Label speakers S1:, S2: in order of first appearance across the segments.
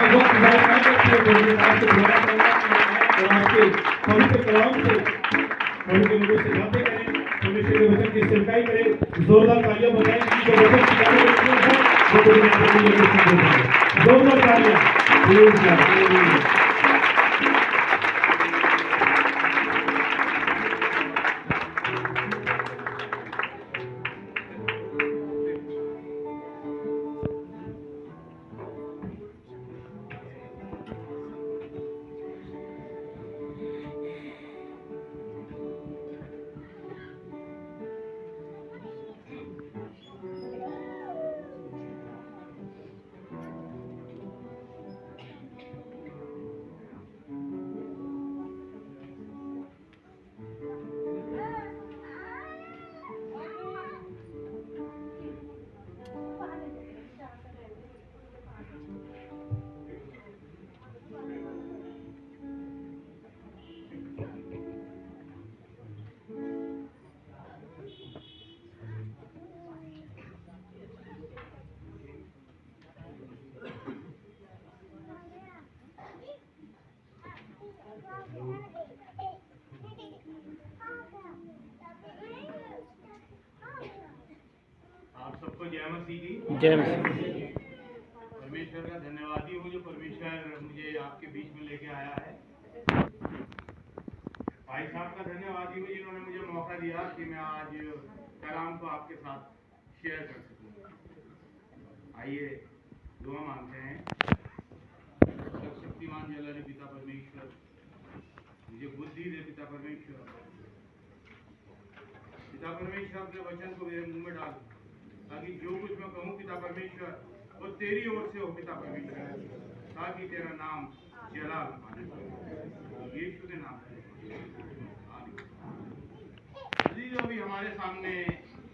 S1: वक्त ज़ाया ना करते हुए आपसे दुआ करना और आपके पवित्र कलाम से पवित्र लोगों से बातें करें, परमेश्वर के वचन की सेवकाई करें, जोरदार तालियां बजाएं कि जो वचन की गाने में है वो पूरी अपनी जगह से जोरदार तालियां।
S2: आप सबको जय मसीह की।
S1: जय मसीह।
S2: परमेश्वर का धन्यवादी हूँ जो परमेश्वर मुझे आपके बीच में लेके आया है। भाई साहब का धन्यवादी हूँ जिन्होंने मुझे मौका दिया कि मैं आज कलाम को आपके साथ शेयर कर सकूँ। आइए दुआ मांगते हैं। शक्तिमान जलाली पिता परमेश्वर, मुझे बुद्धि दे पिता परमेश्वर। पिता परमेश्वर अपने वचन को मेरे मुंह में डाल, ताकि जो कुछ मैं कहूँ पिता परमेश्वर वो तेरी ओर से हो पिता परमेश्वर, ताकि तेरा नाम जलाल पाने यीशु के नाम से। जो भी हमारे सामने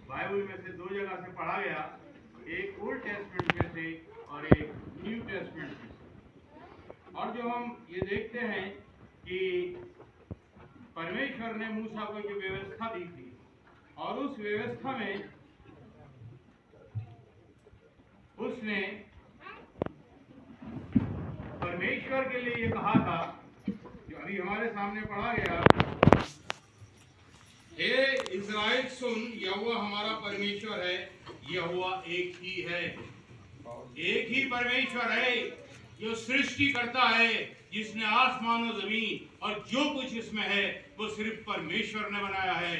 S2: बाइबल में से दो जगह से पढ़ा गया, एक ओल्ड टेस्टमेंट में से और एक न्यू टेस्टमेंट में से। और जो हम ये देखते हैं कि परमेश्वर ने मूसा को जो व्यवस्था दी थी और उस व्यवस्था में उसने परमेश्वर के लिए ये कहा था, जो अभी हमारे सामने पढ़ा गया, हे इस्राएल सुन, यहोवा हमारा परमेश्वर है, यहोवा एक ही है। एक ही परमेश्वर है जो सृष्टि करता है, जिसने आसमान और जमीन और जो कुछ इसमें है वो सिर्फ परमेश्वर ने बनाया है।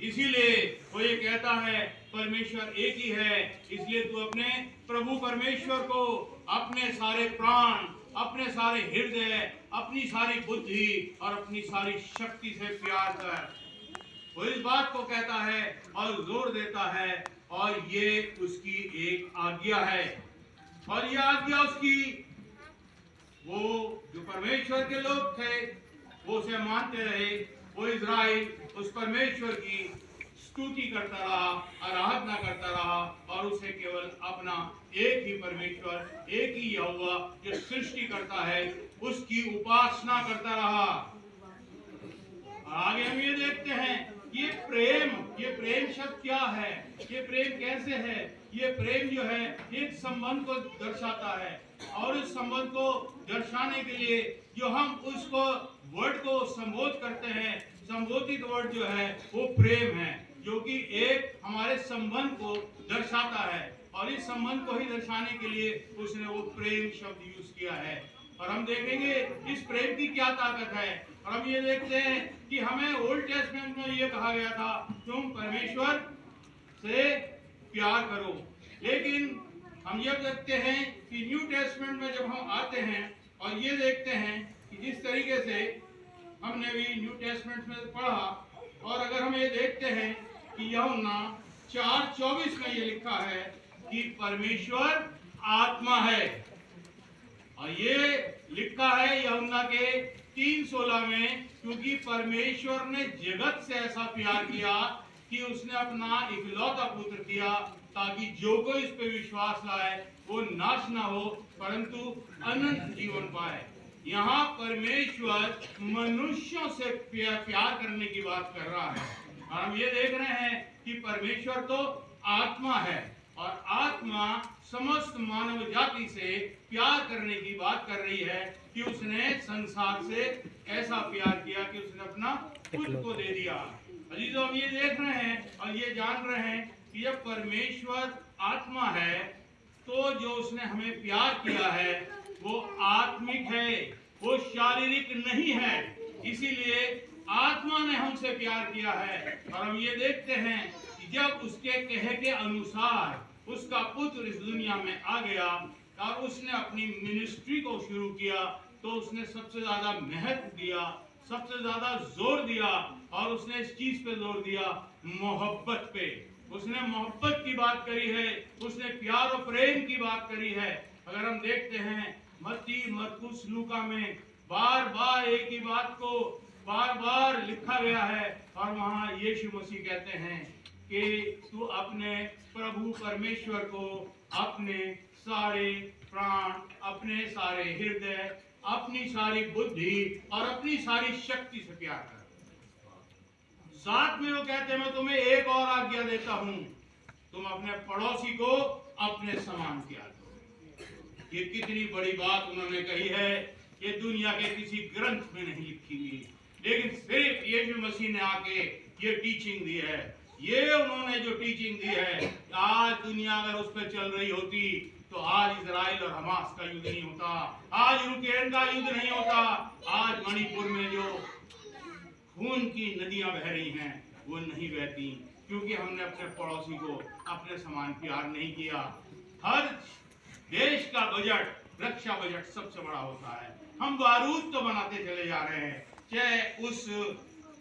S2: इसीलिए वो ये कहता है परमेश्वर एक ही है। इसलिए तू अपने प्रभु परमेश्वर को अपने सारे प्राण, अपने सारे हृदय, अपनी सारी बुद्धि और अपनी सारी शक्ति से प्यार कर। वो इस बात को कहता है और जोर देता है, और ये उसकी एक आज्ञा है। और ये आज्ञा उसकी, वो जो परमेश्वर के लोग थे वो उसे मानते रहे। वो इज़राइल उस परमेश्वर की स्तुति करता रहा, आराधना करता रहा और उसे केवल अपना एक ही परमेश्वर, एक ही यहोवा जो सृष्टि करता है, उसकी उपासना करता रहा। आगे हम ये देखते हैं ये प्रेम शब्द क्या है, ये प्रेम कैसे है। ये प्रेम जो है एक संबंध को दर्शाता है, और इस संबंध को दर्शाने के लिए जो हम उसको वर्ड को संबोध करते हैं, संबोधित वर्ड जो है वो प्रेम है, जो कि एक हमारे संबंध को दर्शाता है। और इस संबंध को ही दर्शाने के लिए उसने वो प्रेम शब्द यूज किया है। और हम देखेंगे इस प्रेम की क्या ताकत है। और हम ये देखते हैं कि हमें ओल्ड टेस्टमेंट में ये कहा गया था तुम परमेश्वर से प्यार करो, लेकिन हम ये देखते हैं कि न्यू टेस्टमेंट में जब हम आते हैं और ये देखते हैं कि जिस तरीके से हमने भी न्यू टेस्टमेंट में पढ़ा, और अगर हम ये देखते हैं कि यूहन्ना 4:24 में ये लिखा है कि परमेश्वर आत्मा है, और ये लिखा है यूहन्ना के 3:16 में, क्योंकि परमेश्वर ने जगत से ऐसा प्यार किया कि उसने अपना इकलौता पुत्र दिया, ताकि जो कोई इस पे विश्वास लाए वो नाश ना हो परंतु अनंत जीवन पाए। यहाँ परमेश्वर मनुष्यों से प्यार करने की बात कर रहा है। और हम ये देख रहे हैं कि परमेश्वर तो आत्मा है, और आत्मा समस्त मानव जाति से प्यार करने की बात कर रही है कि उसने संसार से ऐसा प्यार किया कि उसने अपना खुद को दे दिया। अजीजों, हम ये देख रहे हैं और ये जान रहे हैं कि जब परमेश्वर आत्मा है तो जो उसने हमें प्यार किया है वो आत्मिक है, वो शारीरिक नहीं है। इसीलिए आत्मा ने हमसे प्यार किया है। और हम ये देखते हैं कि जब उसके कहे के अनुसार उसका पुत्र इस दुनिया में आ गया और उसने अपनी मिनिस्ट्री को शुरू किया तो उसने सबसे ज्यादा महत्व दिया, सबसे ज्यादा जोर दिया और उसने इस चीज पे जोर दिया, मोहब्बत पे। उसने मोहब्बत की बात करी है, उसने प्यार और प्रेम की बात करी है। अगर हम देखते हैं मत्ती, मरकुस, लूका में बार बार एक ही बात को बार बार लिखा गया है और वहां यीशु मसीह कहते हैं कि तू अपने प्रभु परमेश्वर को अपने सारे प्राण, अपने सारे हृदय, अपनी सारी बुद्धि और अपनी सारी शक्ति से प्यार कर। साथ में वो कहते हैं मैं तुम्हें एक और आज्ञा देता हूं, तुम अपने पड़ोसी को अपने समान प्यार करो। ये कितनी बड़ी बात उन्होंने कही है, ये दुनिया के किसी ग्रंथ में नहीं लिखी हुई, लेकिन सिर्फ यीशु मसीह ने आके ये टीचिंग दी है। ये उन्होंने जो टीचिंग दी है, आज दुनिया अगर उस पर चल रही होती तो आज इजराइल और हमास का युद्ध नहीं होता, आज यूक्रेन का युद्ध नहीं होता, आज मणिपुर में जो खून की नदियां बह रही हैं वो नहीं बहती, क्योंकि हमने अपने पड़ोसी को अपने समान प्यार नहीं किया। हर देश का बजट, रक्षा बजट सबसे बड़ा होता है। हम बारूद तो बनाते चले जा रहे हैं, चाहे उस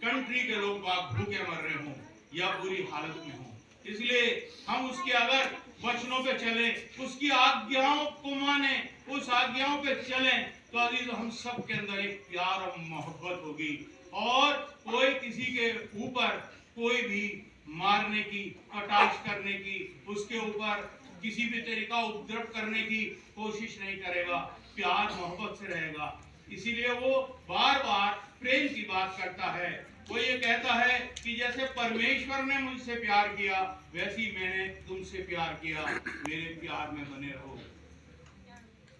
S2: कंट्री के लोग भूखे मर रहे हों या बुरी हालत में हों। इसलिए हम उसके अगर वचनों पे चले, उसकी आज्ञाओं को माने, उस आज्ञाओं पे चलें तो अजीज हम सब के अंदर एक प्यार और मोहब्बत होगी और कोई किसी के ऊपर कोई भी मारने की, कटाक्ष करने की, उसके ऊपर किसी भी तरीका उपद्रव करने की कोशिश नहीं करेगा, प्यार मोहब्बत से रहेगा। इसीलिए वो बार बार प्रेम की बात करता है। वो ये कहता है कि जैसे परमेश्वर ने मुझसे प्यार किया वैसे ही मैंने तुमसे प्यार किया, मेरे प्यार में बने रहो।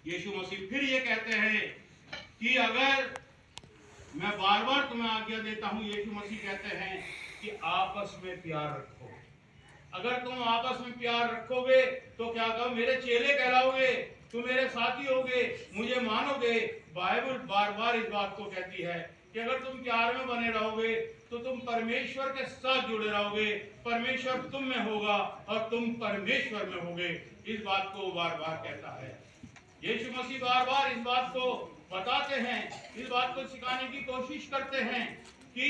S2: यीशु मसीह फिर ये कहते हैं कि अगर मैं बार बार तुम्हें आज्ञा देता हूं, यीशु मसीह कहते हैं कि आपस में प्यार रखो। अगर तुम आपस में प्यार रखोगे तो क्या कहो, मेरे चेले कहलाओगे, तुम मेरे साथी होगे, मुझे मानोगे। बाइबल बार बार इस बात को कहती है कि अगर तुम प्यार में बने रहोगे तो तुम परमेश्वर के साथ जुड़े रहोगे, परमेश्वर तुम में होगा और तुम परमेश्वर में होगे। इस बात को बार बार कहता है। यीशु मसीह बार बार इस बात को बताते हैं, इस बात को सिखाने की कोशिश करते हैं कि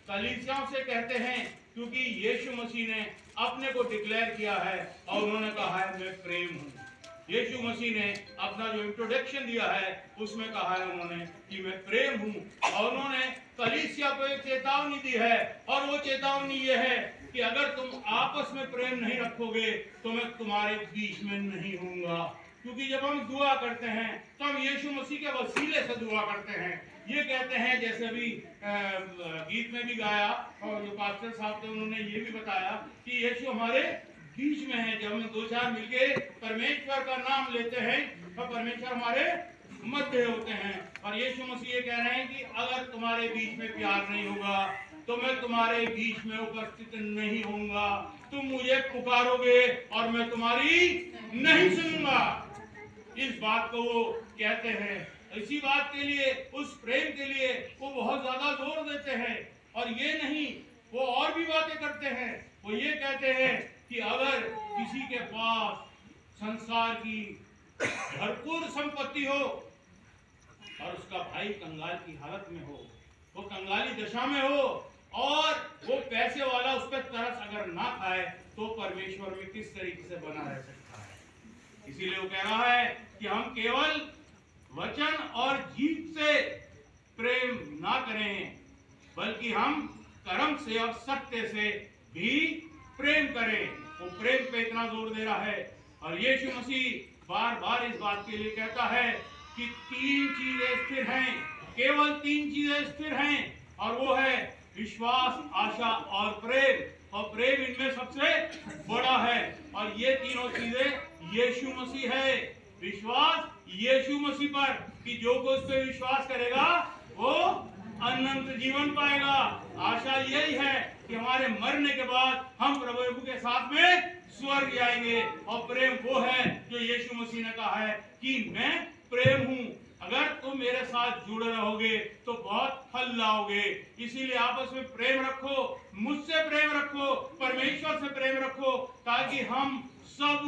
S2: कलीसियाओं से कहते हैं, क्योंकि यीशु मसीह ने अपने को डिक्लेयर किया है और उन्होंने कहा है मैं प्रेम हूँ। यीशु मसीह ने अपना जो इंट्रोडक्शन दिया है उसमें कहा है उन्होंने कि मैं प्रेम हूँ, और उन्होंने कलीसिया को एक चेतावनी दी है और वो चेतावनी ये है कि अगर तुम आपस में प्रेम नहीं रखोगे तो मैं तुम्हारे बीच में नहीं हूँगा। क्योंकि जब हम दुआ करते हैं तो हम यीशु मसीह के वसीले से दुआ करते हैं। ये कहते हैं, जैसे अभी गीत में भी गाया और जो पास्टर साहब थे उन्होंने ये भी बताया कि यीशु हमारे बीच में है। जब हम दो चार मिलके परमेश्वर का नाम लेते हैं तो परमेश्वर हमारे मध्य होते हैं। और यीशु मसीह ये कह रहे हैं कि अगर तुम्हारे बीच में प्यार नहीं होगा तो मैं तुम्हारे बीच में उपस्थित नहीं होऊंगा। तुम मुझे पुकारोगे और मैं तुम्हारी नहीं सुनूंगा। इस बात को वो कहते हैं। इसी बात के लिए, उस प्रेम के लिए वो बहुत ज्यादा जोर देते हैं। और ये नहीं, वो और भी बातें करते हैं। वो ये कहते हैं कि अगर किसी के पास संसार की भरपूर संपत्ति हो और उसका भाई कंगाल की हालत में हो, वो कंगाली दशा में हो और वो पैसे वाला उस पर तरस अगर ना खाए तो परमेश्वर में किस तरीके से बना रह सकता है। इसीलिए वो कह रहा है कि हम केवल वचन और जीत से प्रेम ना करें, बल्कि हम कर्म से और सत्य से भी प्रेम करें। वो प्रेम पे इतना जोर दे रहा है। और यीशु मसीह बार बार इस बात के लिए कहता है कि 3 चीजें स्थिर हैं, केवल 3 चीजें स्थिर हैं, और वो है विश्वास, आशा और प्रेम। और प्रेम इनमें सबसे बड़ा है। और ये तीनों चीजें यीशु मसीह है। विश्वास यीशु मसीह पर कि जो कोई उस पर विश्वास करेगा वो अनंत जीवन पाएगा। आशा यही है कि हमारे मरने के बाद हम प्रभु यीशु के साथ में स्वर्ग जाएंगे। और प्रेम वो है जो यीशु मसीह ने कहा है कि मैं प्रेम हूं। अगर तुम मेरे साथ जुड़े रहोगे तो बहुत फल लाओगे। इसीलिए आपस में प्रेम रखो, मुझसे प्रेम रखो, परमेश्वर से प्रेम रखो, ताकि हम सब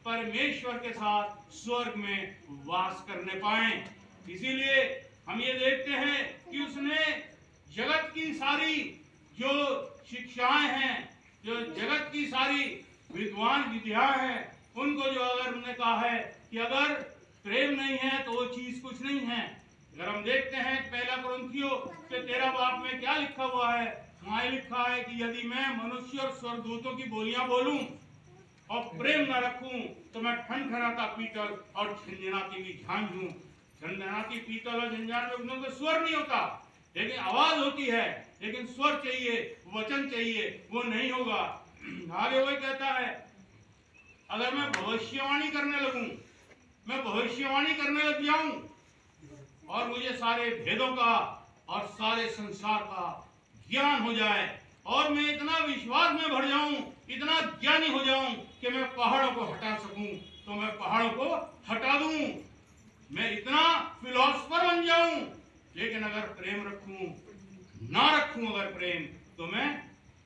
S2: परमेश्वर के साथ स्वर्ग में वास करने पाएं। इसीलिए हम ये देखते हैं कि उसने जगत की सारी जो शिक्षाएं हैं, जो जगत की सारी विद्वान विद्याएं हैं, उनको जो अगर उन्होंने कहा है कि अगर प्रेम नहीं है तो वो चीज कुछ नहीं है। अगर हम देखते हैं पहला कुरिन्थियों के 13 बाब में क्या लिखा हुआ है, वहां लिखा है कि यदि मैं मनुष्य और स्वर्गदूतों की बोलियां बोलूं और प्रेम न रखूं तो मैं ठनठनाता पीतल और झंझनाती की झांझ हूं। झंझनाती पीतल और झंझार में उनमें स्वर नहीं होता, लेकिन आवाज होती है, लेकिन स्वर चाहिए, वचन चाहिए, वो नहीं होगा। आगे वही कहता है, अगर मैं भविष्यवाणी करने लगूं, मैं भविष्यवाणी करने लग जाऊं और मुझे सारे भेदों का और सारे संसार का ज्ञान हो जाए और मैं इतना विश्वास में भर जाऊं, इतना ज्ञानी हो जाऊं कि मैं पहाड़ों को हटा सकूं, तो मैं पहाड़ों को हटा दूं। मैं इतना फिलोसफर बन जाऊं, लेकिन अगर प्रेम रखूं, ना रखूं अगर प्रेम, तो मैं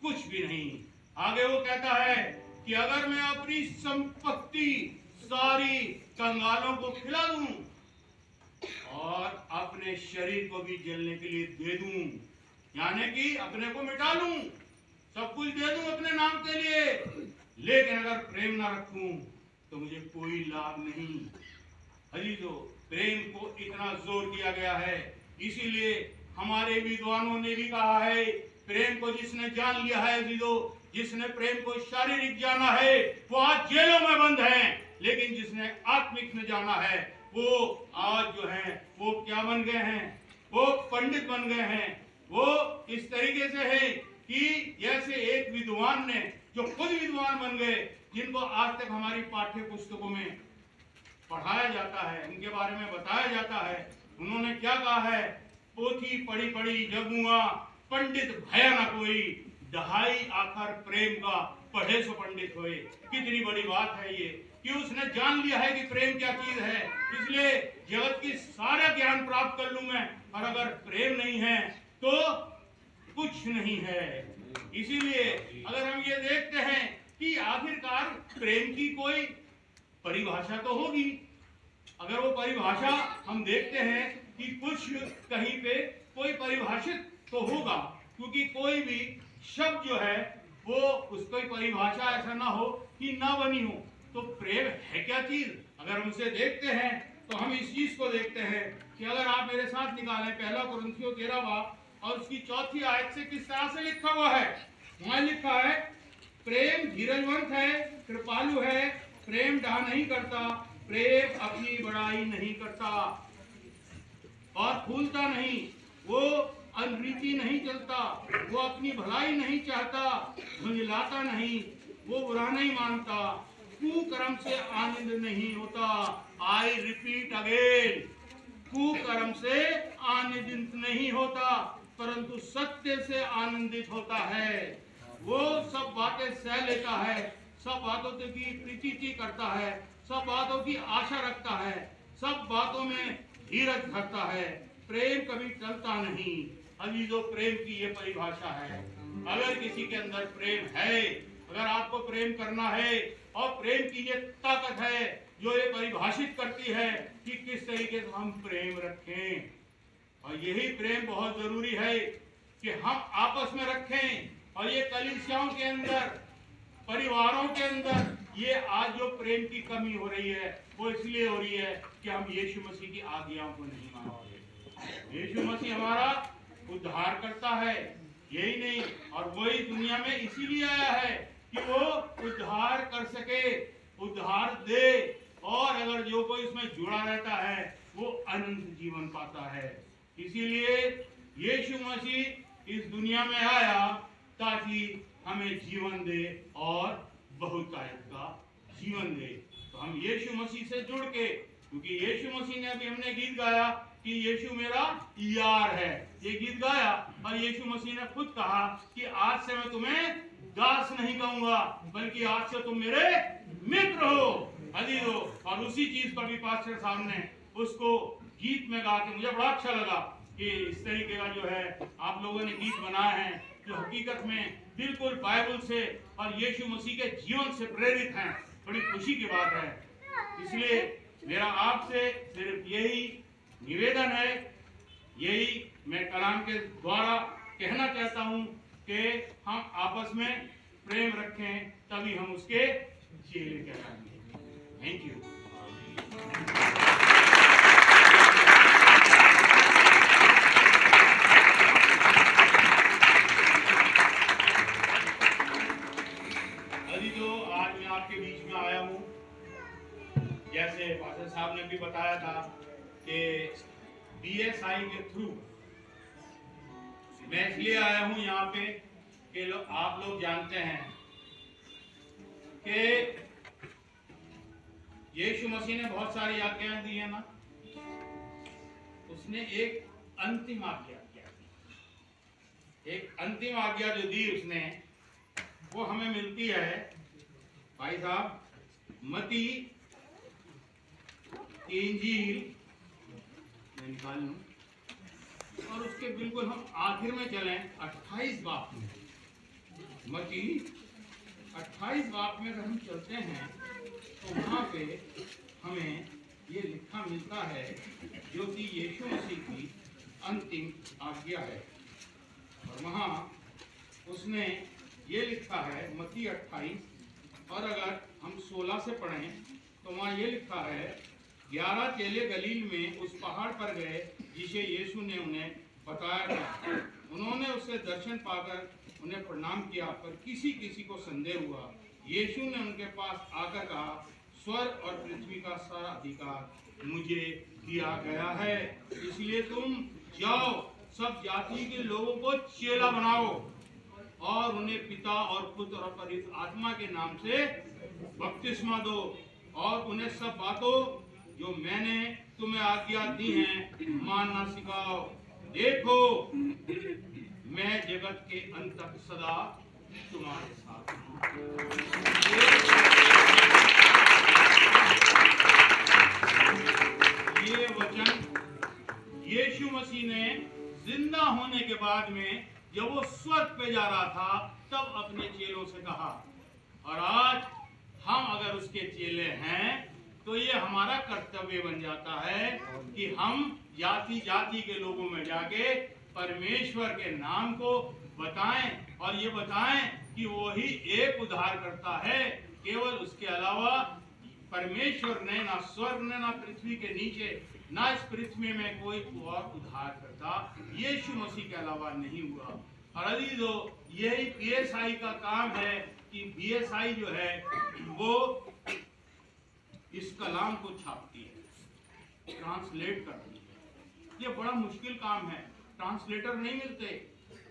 S2: कुछ भी नहीं। आगे वो कहता है कि अगर मैं अपनी संपत्ति सारी कंगालों को खिला दूं और अपने शरीर को भी जलने के लिए दे दूं, यानी कि अपने को मिटा लूं, सब कुछ दे दूं अपने नाम के लिए, लेकिन अगर प्रेम ना रखूं तो मुझे कोई लाभ नहीं। अजीजों, प्रेम को इतना जोर दिया गया है, इसीलिए हमारे विद्वानों ने भी कहा है, प्रेम को जिसने जान लिया है अजीजों, जिसने प्रेम को शारीरिक जाना है वो आज जेलों में बंद है, लेकिन जिसने आत्मिक में जाना है वो आज जो है वो क्या बन गए हैं, वो पंडित बन गए हैं। वो इस तरीके से है कि जैसे एक विद्वान ने, जो खुद विद्वान बन गए, जिनको आज तक हमारी पाठ्य पुस्तकों में पढ़ाया जाता है, उनके बारे में बताया जाता है, उन्होंने क्या कहा है, पोथी पढ़ी पढ़ी जगुआ पंडित भया न कोई, दहाई आखर प्रेम का पढ़े सो पंडित होए। कितनी बड़ी बात है ये कि उसने जान लिया है कि प्रेम क्या चीज है। इसलिए जगत की सारा ज्ञान प्राप्त कर लूं मैं, और अगर प्रेम नहीं है तो कुछ नहीं है। इसीलिए अगर हम ये देखते हैं कि आखिरकार प्रेम की कोई परिभाषा तो होगी। अगर वो परिभाषा हम देखते हैं कि कुछ कहीं पे कोई परिभाषित तो होगा, क्योंकि कोई भी शब्द जो है वो उसकी परिभाषा ऐसा ना हो कि ना बनी हो। तो प्रेम है क्या चीज, अगर हम उसे देखते हैं तो हम इस चीज को देखते हैं कि अगर आप मेरे साथ निकालें पहला कुरिन्थियों 13 बाब और उसकी 4थी आयत से किस तरह से लिखा हुआ है। वहां लिखा है, प्रेम धीरजवंत है, कृपालु है, प्रेम डाह नहीं करता, प्रेम अपनी बड़ाई नहीं करता और फूलता नहीं, वो अनरीति नहीं चलता, वो अपनी भलाई नहीं चाहता, झुंझलाता नहीं, वो बुरा नहीं मानता, कुकर्म से आनंद नहीं होता। आई रिपीट अगेन, कुकर्म से आनंदित नहीं होता, परंतु सत्य से आनंदित होता है। वो सब बातें सह लेता है, सब बातों की प्रीति करता है, सब बातों की आशा रखता है, सब बातों में धीरज धरता है, प्रेम कभी टलता नहीं। अजीजों, प्रेम की ये परिभाषा है। अगर किसी के अंदर प्रेम है, अगर आपको प्रेम करना है, और प्रेम की ये ताकत है जो ये परिभाषित करती है कि किस तरीके से हम प्रेम रखें, और यही प्रेम बहुत जरूरी है कि हम आपस में रखें। और ये कलीसियाओं के अंदर, परिवारों के अंदर ये आज जो प्रेम की कमी हो रही है वो इसलिए हो रही है कि हम यीशु मसीह की आज्ञाओं को नहीं मानते। यीशु मसीह हमारा उद्धार करता है, यही नहीं, और वही दुनिया में इसीलिए आया है कि वो उद्धार कर सके, उद्धार दे, और अगर जो कोई इसमें जुड़ा रहता है वो अनंत जीवन पाता है। इसीलिए यीशु मसीह इस दुनिया में आया ताकि हमें जीवन दे और बहुतायत का जीवन दे। तो हम यीशु मसीह से जुड़ के, क्योंकि यीशु मसीह ने, अभी हमने गीत गाया कि यीशु मेरा यार है, ये गीत गाया, और यीशु मसीह ने खुद कहा कि आज से मैं तुम्हें दास नहीं कहूंगा, बल्कि आज से तुम मेरे मित्र हो, अजीज हो। और उसी चीज को भी पास्टर साहब ने उसको गीत में गा के मुझे बड़ा अच्छा लगा कि इस तरीके का जो है आप लोगों ने गीत बनाए हैं जो हकीकत में बिल्कुल बाइबल से और यीशु मसीह के जीवन से प्रेरित हैं। बड़ी खुशी की बात है। इसलिए मेरा आपसे सिर्फ यही निवेदन है, यही मैं कलाम के द्वारा कहना चाहता हूं कि हम आपस में प्रेम रखें, तभी हम उसके चेले कहलाएंगे। Thank you. अभी तो आज मैं आपके बीच में आया हूँ, जैसे पास्टर साहब ने भी बताया था कि BSI के थ्रू मैं इसलिए आया हूँ यहाँ पे कि आप लोग जानते हैं कि यीशु मसीह ने बहुत सारी आज्ञाएं दी है ना, उसने एक अंतिम आज्ञा दिया, एक अंतिम आज्ञा जो दी उसने, वो हमें मिलती है भाई साहब मत्ती की इंजील मैं निकाल लूं, और उसके बिल्कुल हम आखिर में चलें 28 बाप में, मत्ती 28 बाप में अगर हम चलते हैं तो वहाँ पे हमें ये लिखा मिलता है जो कि यीशु मसीह की अंतिम आज्ञा है। और वहाँ उसने ये लिखा है मत्ती 28, और अगर हम 16 से पढ़ें तो वहाँ ये लिखा है 11 चेले गलील में उस पहाड़ पर गए जिसे यीशु ने उन्हें बताया था। उन्होंने उससे दर्शन पाकर उन्हें प्रणाम किया, पर किसी किसी को संदेह हुआ। यीशु ने उनके पास आकर कहा, स्वर्ग और पृथ्वी का सारा अधिकार मुझे दिया गया है, इसलिए तुम जाओ, सब जाति के लोगों को चेला बनाओ और उन्हें पिता और पुत्र और पवित्र आत्मा के नाम से बपतिस्मा दो, और उन्हें सब बातों जो मैंने तुम्हें आज्ञा दी हैं मानना सिखाओ। देखो मैं जगत के अंत तक सदा तुम्हारे साथ हूं। ये वचन यीशु मसीह ने जिंदा होने के बाद में जब वो स्वर्ग पे जा रहा था तब अपने चेलों से कहा, और आज हम अगर उसके चेले हैं तो ये हमारा कर्तव्य बन जाता है कि हम जाति जाति के लोगों में जाके परमेश्वर के नाम को बताएं, और ये बताएं कि वही एक उद्धार करता है, केवल उसके अलावा परमेश्वर ने ना स्वर्ग ने ना पृथ्वी के नीचे ना इस पृथ्वी में कोई और उद्धार करता यीशु मसीह के अलावा नहीं हुआ। और अजीजों, यही BSI का काम है कि BSI जो है वो इस कलाम को छापती है, ट्रांसलेट करती है। ये बड़ा मुश्किल काम है, ट्रांसलेटर नहीं मिलते,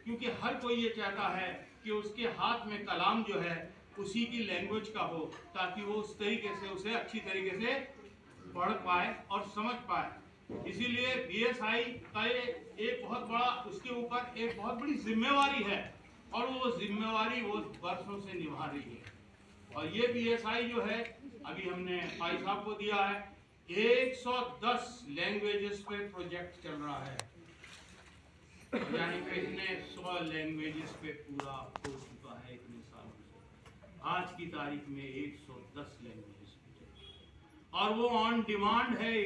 S2: क्योंकि हर कोई ये चाहता है कि उसके हाथ में कलाम जो है उसी की लैंग्वेज का हो, ताकि वो उस तरीके से उसे अच्छी तरीके से पढ़ पाए और समझ पाए। इसीलिए BSI का एक बहुत बड़ा, उसके ऊपर एक बहुत बड़ी जिम्मेवारी है, और वो जिम्मेवारी वो वर्षों से निभा रही है। और ये BSI जो है अभी हमने भाई साहब को दिया है, 110 लैंग्वेजेस पे प्रोजेक्ट चल रहा है, यानी कि इतने 100 लैंग्वेजेस पे पूरा हो चुका है इतने सालों से। आज की तारीख में 110 लैंग्वेजेस पे, और वो ऑन डिमांड है।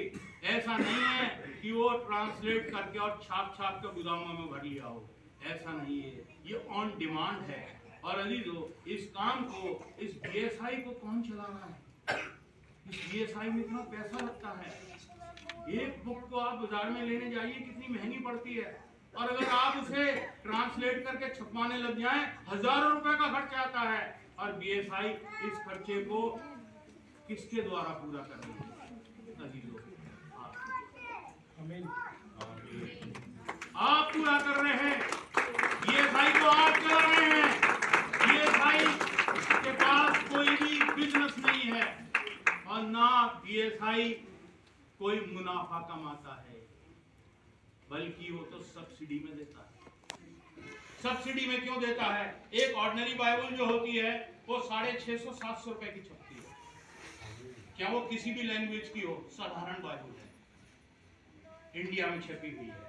S2: ऐसा नहीं है कि वो ट्रांसलेट करके और छाप छाप के गोदामों में भर लिया हो, ऐसा नहीं है, ये ऑन डिमांड है। और अजीजों, इस काम को, इस BSI को कौन चला रहा है? इस BSI में इतना पैसा लगता है। एक बुक को आप बाजार में लेने जाइए कितनी महंगी पड़ती है, और अगर आप उसे ट्रांसलेट करके छपवाने लग जाएं हजारों रुपए का खर्चा आता है। और BSI इस खर्चे को किसके द्वारा पूरा कर रही है? आप पूरा कर रहे हैं, BSI को आप चला रहे हैं। ईएसआई कोई मुनाफा कमाता है, बल्कि वो तो सब्सिडी में देता है। सब्सिडी में क्यों देता है? एक ऑर्डिनरी बाइबल जो होती है वो 650-700 रुपए की छपती है। क्या वो किसी भी लैंग्वेज की हो, साधारण बाइबल है, इंडिया में छपी हुई है,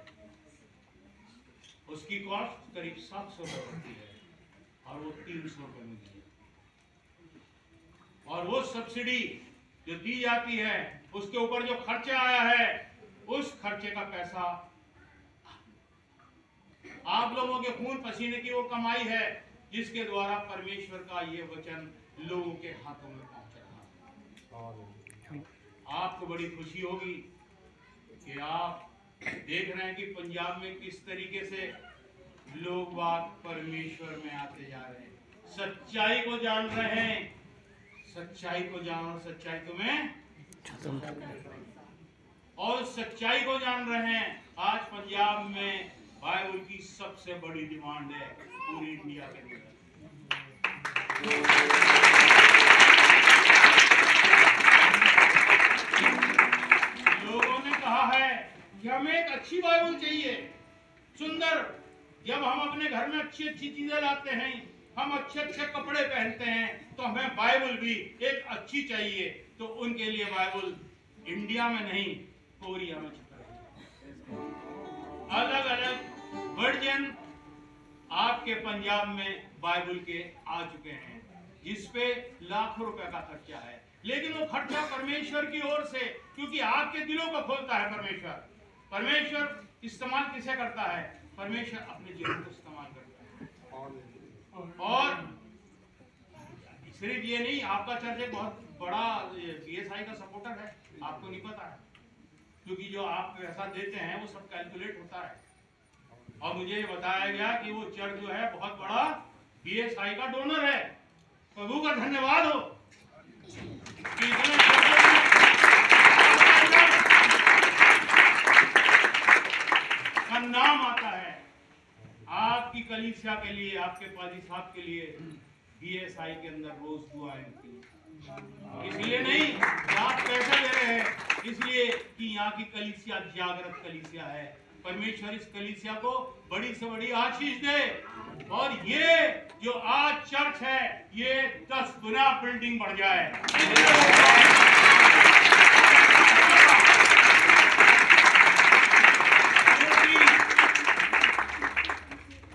S2: उसकी कॉस्ट करीब 700 रुपए होती है और वो 300 रुपए में दी है। और वो सब्सिडी जो दी जाती है उसके ऊपर जो खर्चा आया है, उस खर्चे का पैसा आप लोगों के खून पसीने की वो कमाई है, जिसके द्वारा परमेश्वर का ये वचन लोगों के हाथों में पहुंच रहा है। आपको बड़ी खुशी होगी कि आप देख रहे हैं कि पंजाब में किस तरीके से लोग बात परमेश्वर में आते जा रहे हैं, सच्चाई को जान रहे हैं। सच्चाई को जानो, सच्चाई तुम्हें और सच्चाई को जान रहे हैं। आज पंजाब में बाइबल की सबसे बड़ी डिमांड है पूरी इंडिया के अंदर। लोगों ने कहा है कि हमें एक अच्छी बाइबल चाहिए, सुंदर। जब हम अपने घर में अच्छी अच्छी चीजें लाते हैं, हम अच्छे अच्छे कपड़े पहनते हैं, तो हमें बाइबल भी एक अच्छी चाहिए। तो उनके लिए बाइबल इंडिया में नहीं, कोरिया में छपा है। अलग अलग वर्जन आपके पंजाब में बाइबल के आ चुके हैं, जिसपे लाखों रुपए का खर्चा है। लेकिन वो खर्चा परमेश्वर की ओर से, क्योंकि आपके दिलों को खोलता है परमेश्वर। परमेश्वर इस्तेमाल किसे करता है? परमेश्वर अपने जीवन को इस्तेमाल करता है। और सिर्फ ये नहीं, आपका चर्च एक बहुत बड़ा पीएसआई का सपोर्टर है, आपको नहीं पता है, क्योंकि जो आप पैसा देते हैं वो सब कैलकुलेट होता है। और मुझे ये बताया गया कि वो चर्च जो है बहुत बड़ा पीएसआई का डोनर है। प्रभु का धन्यवाद हो कि इतने का नाम आता है। आपकी कलीसिया के लिए, आपके पाजी साहब के लिए बीएसआई के अंदर रोज दुआएं होती हैं। इसलिए नहीं कि आप पैसा दे रहे हैं, इसलिए कि यहाँ की कलीसिया जागृत कलीसिया है। परमेश्वर इस कलीसिया को बड़ी से बड़ी आशीष दे, और ये जो आज चर्च है ये 10 गुना बिल्डिंग बढ़ जाए।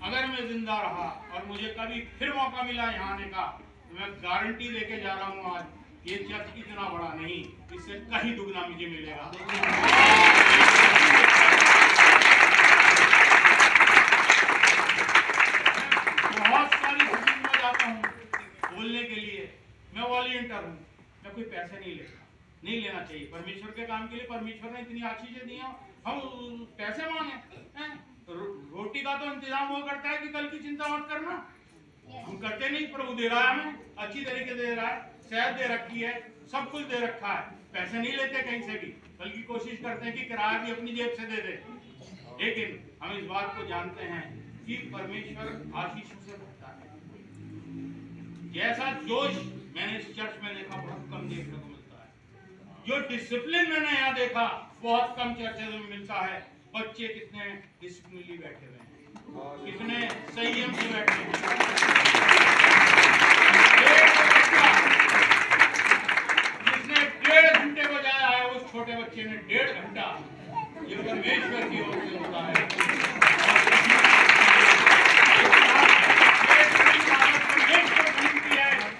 S2: अगर मैं जिंदा रहा और मुझे कभी फिर मौका मिला यहाँ आने का, तो मैं गारंटी लेके जा रहा हूँ आज, ये चर्च इतना बड़ा नहीं, इससे कहीं दुगना मुझे मिलेगा। बहुत सारी चीज़ों में जाता हूँ बोलने के लिए, मैं वॉलंटियर हूँ, मैं कोई पैसे नहीं लेता, नहीं लेना चाहिए। परमेश्वर के काम के लिए परमेश्वर ने इतनी आशीषें दी हैं, हम पैसे मांगे? रोटी का तो इंतजाम वो करता है कि कल की चिंता मत करना, हम करते नहीं। प्रभु दे रहा है, हमें अच्छी तरीके दे रहा है, शहद दे रखी है, सब कुछ दे रखा है, पैसे नहीं लेते कहीं से भी, बल्कि कोशिश करते हैं कि किराया भी अपनी जेब से दे दे। लेकिन हम इस बात को जानते हैं कि परमेश्वर आशीषों से भरता है। जैसा जोश मैंने इस चर्च में देखा बहुत कम देखने को मिलता है। जो डिसिप्लिन मैंने यहाँ देखा बहुत कम चर्चेज में मिलता है। बच्चे कितने डिसिप्लिनली बैठे हुए हैं, कितने संयम से बैठे हैं। जिसने 1.5 घंटे बजाया है, उस छोटे बच्चे ने 1.5 घंटा, ये परमेश्वर की ओर से होता है।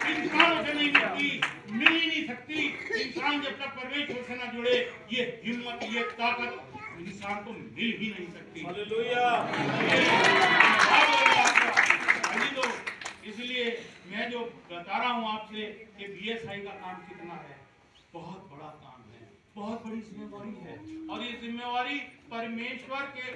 S2: इंसानों से नहीं मिलती, मिल ही नहीं सकती। इंसान जब तक परमेश्वर से ना जुड़े, ये हिम्मत, ये ताकत इंसान को मिल ही नहीं सकती। हालेलुया। तो इसलिए मैं जो बता रहा हूँ आपसे कि बीएसआई का काम कितना है, बहुत बड़ा काम है, बहुत बड़ी जिम्मेवारी है। और ये जिम्मेवारी परमेश्वर के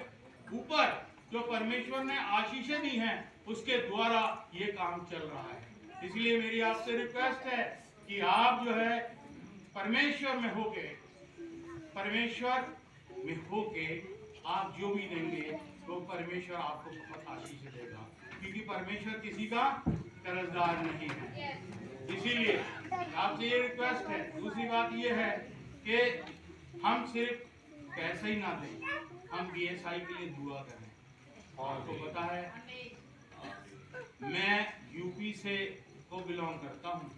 S2: ऊपर, जो परमेश्वर ने आशीषें दी हैं, उसके द्वारा ये काम चल रहा है। इसलिए मेरी आपसे रिक्वेस्ट है कि आप जो है परमेश्वर में होके आप जो भी देंगे तो परमेश्वर आपको बहुत आशीष देगा, क्योंकि परमेश्वर किसी का कर्जदार नहीं है। इसीलिए आपसे ये रिक्वेस्ट है। दूसरी बात ये है कि हम सिर्फ पैसा ही ना दें, हम BSI के लिए दुआ करें। आपको पता है मैं यूपी से को बिलोंग करता हूँ,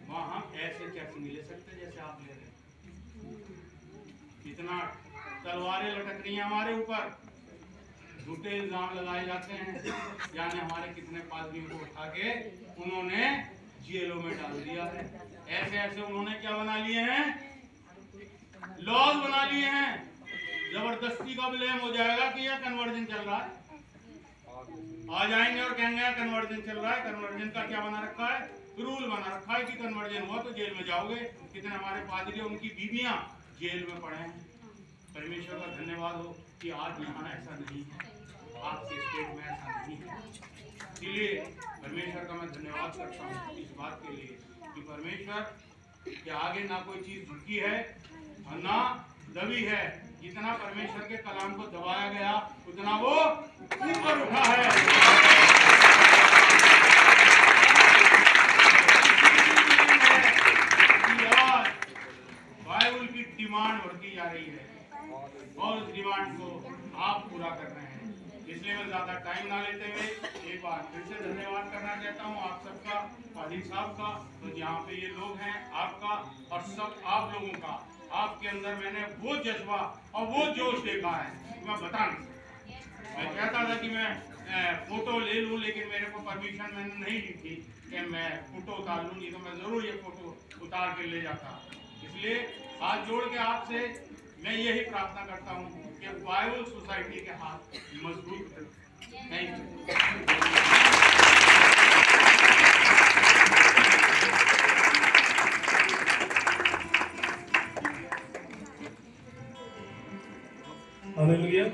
S2: वहाँ हम ऐसे टैक्स नहीं ले सकते जैसे आप ले रहे हैं। इतना तलवारें लटक रही हैं हमारे ऊपर, झूठे इल्जाम लगाए जाते हैं, यानी हमारे कितने पादरियों को उठा के उन्होंने जेलों में डाल दिया है। ऐसे ऐसे उन्होंने क्या बना लिए हैं, लॉज बना लिए हैं। जबरदस्ती का ब्लेम हो जाएगा कि यह कन्वर्जन चल रहा है, आ जाएंगे और कहेंगे कन्वर्जन चल रहा है। कन्वर्जन का क्या बना रखा है, रूल बना रखा है कि कन्वर्जन हुआ तो जेल में जाओगे। कितने हमारे पादरी उनकी बीवियां जेल में पड़े हैं। परमेश्वर का धन्यवाद हो कि आज यहाँ ऐसा नहीं है, आपके स्टेट में ऐसा नहीं है। इसलिए परमेश्वर का मैं धन्यवाद करता हूँ इस बात के लिए कि परमेश्वर के आगे ना कोई चीज झुकी है और ना दबी है। जितना परमेश्वर के कलाम को दबाया गया उतना वो ऊपर उठा है। बाइबल की डिमांड बढ़ती जा रही है और उस डिमांड को आप पूरा कर रहे हैं। इसलिए मैं ज्यादा टाइम ना लेते हुए एक बार फिर से धन्यवाद करना चाहता हूँ आप सबका, पादी साहब का, तो यहाँ पे ये लोग हैं आपका, और सब आप लोगों का। आपके अंदर मैंने वो जज्बा और वो जोश देखा है मैं बता नहीं सकता। मैं कहता था कि मैं फोटो ले लूँ, लेकिन मेरे को परमिशन मैंने नहीं दी थी कि मैं फोटो उतार लूँ, नहीं तो मैं जरूर ये फोटो उतार के ले जाता। इसलिए हाथ जोड़ के आपसे मैं यही प्रार्थना करता हूँ कि बाइबल सोसाइटी के हाथ मजबूत करें। Thank you.
S1: हालेलुया।